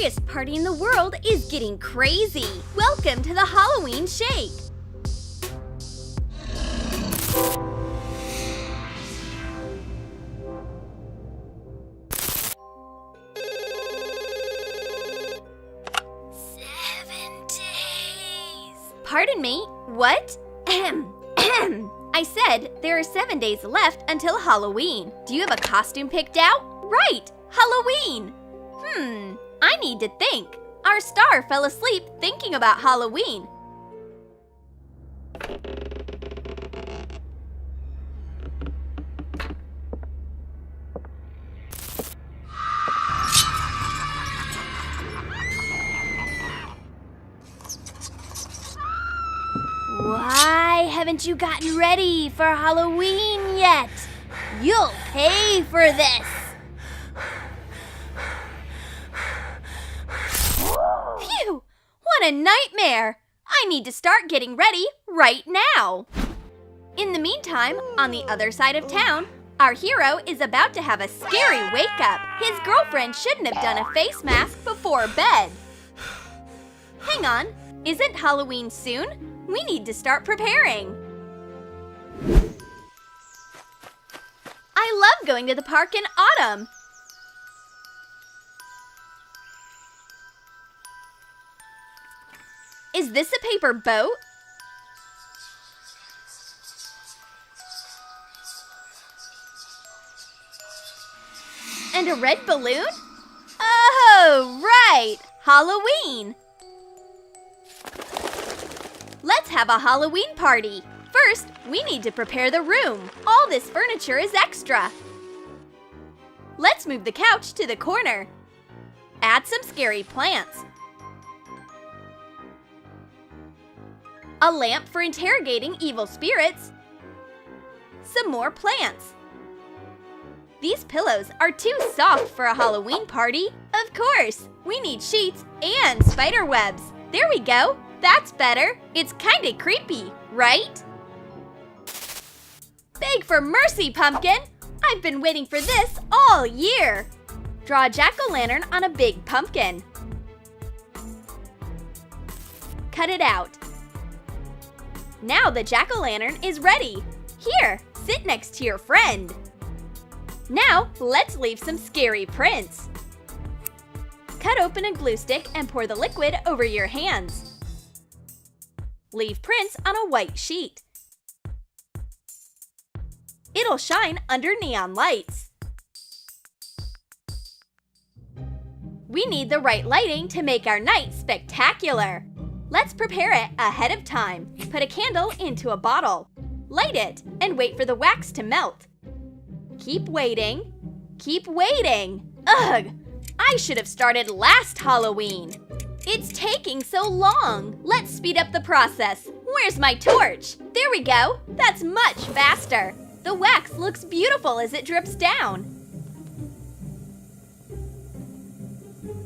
scariest party in the world is getting crazy. Welcome to the Halloween Shake. Pardon me, what? I said there are 7 days left until Halloween. Do you have a costume picked out? Right, Halloween! I need to think. Our star fell asleep thinking about Halloween. Why haven't you gotten ready for Halloween yet? You'll pay for this! Phew! What a nightmare! I need to start getting ready right now! In the meantime, on the other side of town, our hero is about to have a scary wake-up. His girlfriend shouldn't have done a face mask before bed. Hang on, isn't Halloween soon? We need to start preparing. I love going to the park in autumn. Is this a paper boat? And a red balloon? Oh, right! Halloween! Let's have a Halloween party. First, we need to prepare the room. All this furniture is extra. Let's move the couch to the corner. Add some scary plants. A lamp for interrogating evil spirits. Some more plants. These pillows are too soft for a Halloween party. Of course, we need sheets and spider webs. There we go. That's better. It's kinda creepy, right? Beg for mercy, Pumpkin! I've been waiting for this all year. Draw a jack-o'-lantern on a big pumpkin. Cut it out. Now the jack-o'-lantern is ready. Here, sit next to your friend. Now, let's leave some scary prints. Cut open a glue stick and pour the liquid over your hands. Leave prints on a white sheet. It'll shine under neon lights. We need the right lighting to make our night spectacular. Let's prepare it ahead of time. Put a candle into a bottle. Light it and wait for the wax to melt. Keep waiting. Keep waiting. Ugh! I should have started last Halloween. It's taking so long. Let's speed up the process. Where's my torch? There we go. That's much faster. The wax looks beautiful as it drips down.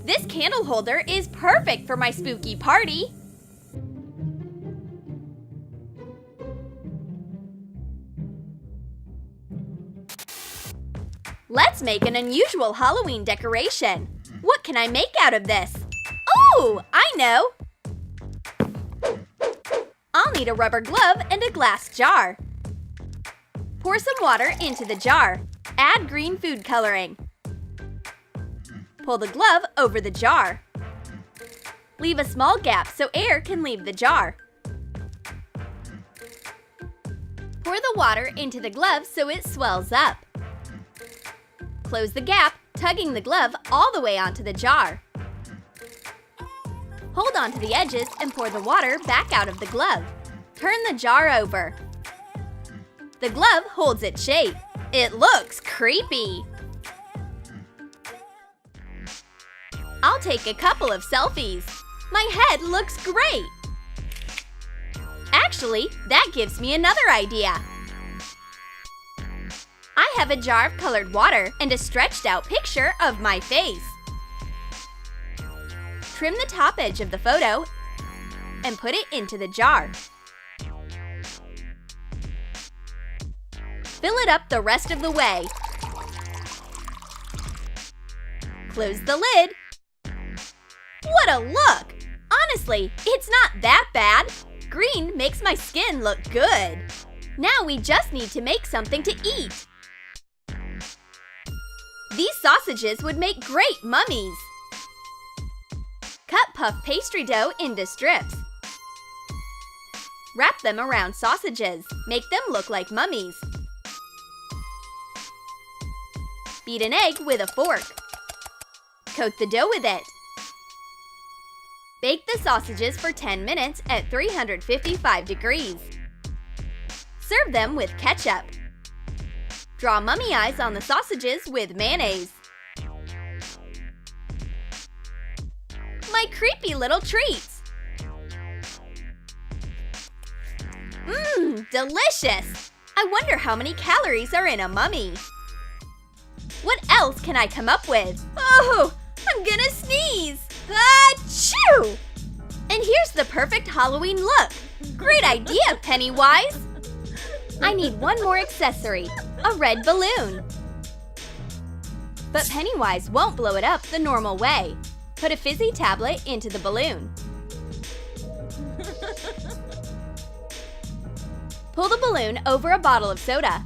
This candle holder is perfect for my spooky party. Let's make an unusual Halloween decoration. What can I make out of this? Oh, I know! I'll need a rubber glove and a glass jar. Pour some water into the jar. Add green food coloring. Pull the glove over the jar. Leave a small gap so air can leave the jar. Pour the water into the glove so it swells up. Close the gap, tugging the glove all the way onto the jar. Hold on to the edges and pour the water back out of the glove. Turn the jar over. The glove holds its shape. It looks creepy. I'll take a couple of selfies. My head looks great. Actually, that gives me another idea. I have a jar of colored water and a stretched out picture of my face. Trim the top edge of the photo and put it into the jar. Fill it up the rest of the way. Close the lid. What a look! Honestly, it's not that bad. Green makes my skin look good. Now we just need to make something to eat. These sausages would make great mummies. Cut puff pastry dough into strips. Wrap them around sausages. Make them look like mummies. Beat an egg with a fork. Coat the dough with it. Bake the sausages for 10 minutes at 355 degrees. Serve them with ketchup. Draw mummy eyes on the sausages with mayonnaise. My creepy little treats! Mmm, delicious! I wonder how many calories are in a mummy. What else can I come up with? Oh, I'm gonna sneeze! Achoo! And here's the perfect Halloween look. Great idea, Pennywise! I need one more accessory, a red balloon. But Pennywise won't blow it up the normal way. Put a fizzy tablet into the balloon. Pull the balloon over a bottle of soda.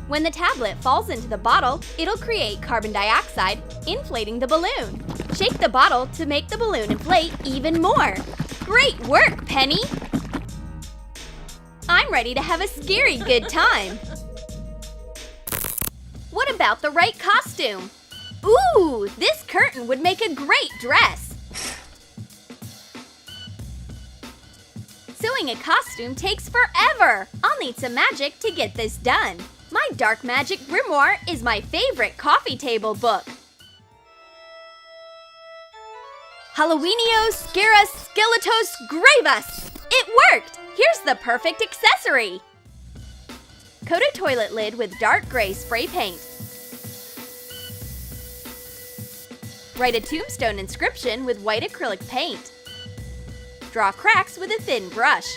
When the tablet falls into the bottle, it'll create carbon dioxide, inflating the balloon. Shake the bottle to make the balloon inflate even more. Great work, Penny! I'm ready to have a scary good time. What about the right costume? Ooh, this curtain would make a great dress. Sewing a costume takes forever. I'll need some magic to get this done. My Dark Magic Grimoire is my favorite coffee table book. Halloweenio Scaras Skeletos Gravus! It worked! Here's the perfect accessory! Coat a toilet lid with dark gray spray paint. Write a tombstone inscription with white acrylic paint. Draw cracks with a thin brush.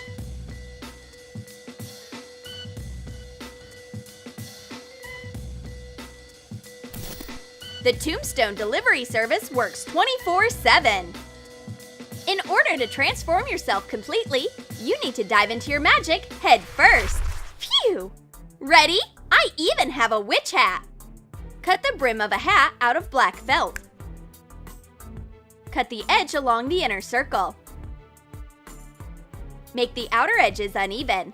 The Tombstone delivery service works 24/7. In order to transform yourself completely, you need to dive into your magic head first. Phew! Ready? I even have a witch hat. Cut the brim of a hat out of black felt. Cut the edge along the inner circle. Make the outer edges uneven.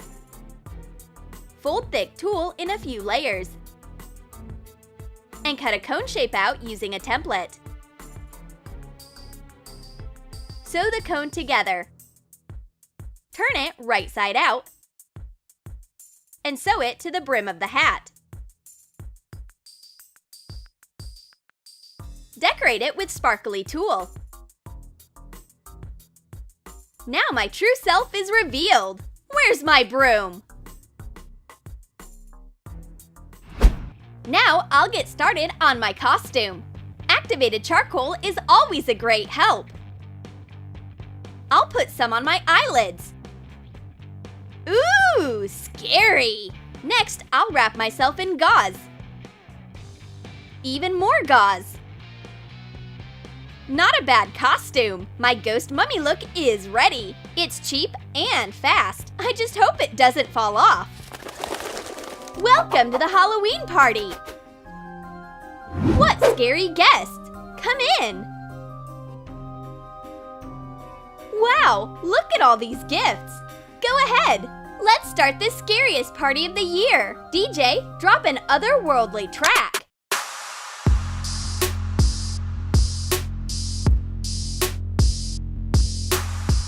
Fold thick tulle in a few layers. And cut a cone shape out using a template. Sew the cone together. Turn it right side out and sew it to the brim of the hat. Decorate it with sparkly tulle. Now my true self is revealed. Where's my broom? Now I'll get started on my costume. Activated charcoal is always a great help. I'll put some on my eyelids. Ooh, scary! Next, I'll wrap myself in gauze. Even more gauze. Not a bad costume. My ghost mummy look is ready. It's cheap and fast. I just hope it doesn't fall off. Welcome to the Halloween party! What scary guest! Come in! Wow, look at all these gifts! Go ahead! Let's start the scariest party of the year! DJ, drop an otherworldly track!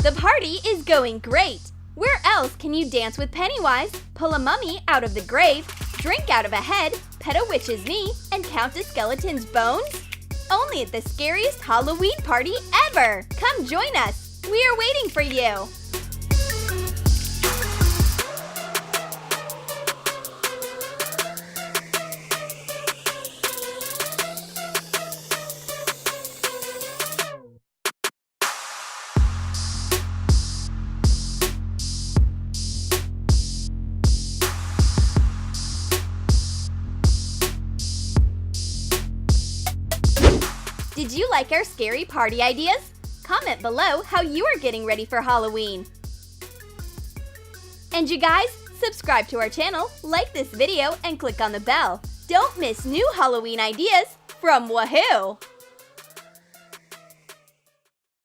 The party is going great! Where else can you dance with Pennywise, pull a mummy out of the grave, drink out of a head, pet a witch's knee, and count a skeleton's bones? Only at the scariest Halloween party ever! Come join us! We are waiting for you! Did you like our scary party ideas? Comment below how you are getting ready for Halloween. And you guys, subscribe to our channel, like this video, and click on the bell. Don't miss new Halloween ideas from Wahoo!